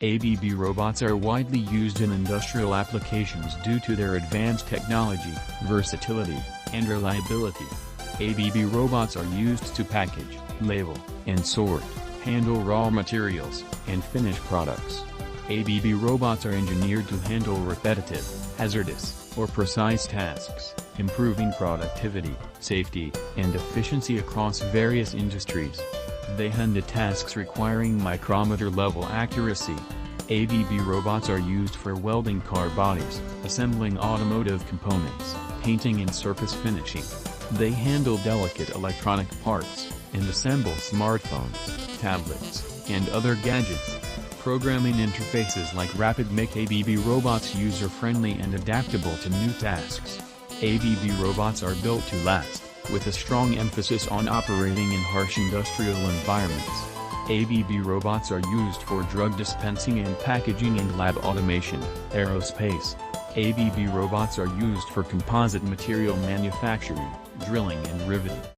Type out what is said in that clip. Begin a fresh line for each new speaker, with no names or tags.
ABB robots are widely used in industrial applications due to their advanced technology, versatility, and reliability. ABB robots are used to package, label, and sort, handle raw materials, and finish products. ABB robots are engineered to handle repetitive, hazardous, or precise tasks, improving productivity, safety, and efficiency across various industries. They handle tasks requiring micrometer-level accuracy. ABB robots are used for welding car bodies, assembling automotive components, painting and surface finishing. They handle delicate electronic parts, and assemble smartphones, tablets, and other gadgets. Programming interfaces like Rapid make ABB robots user-friendly and adaptable to new tasks. ABB robots are built to last, with a strong emphasis on operating in harsh industrial environments. ABB robots are used for drug dispensing and packaging and lab automation, aerospace. ABB robots are used for composite material manufacturing, drilling and riveting.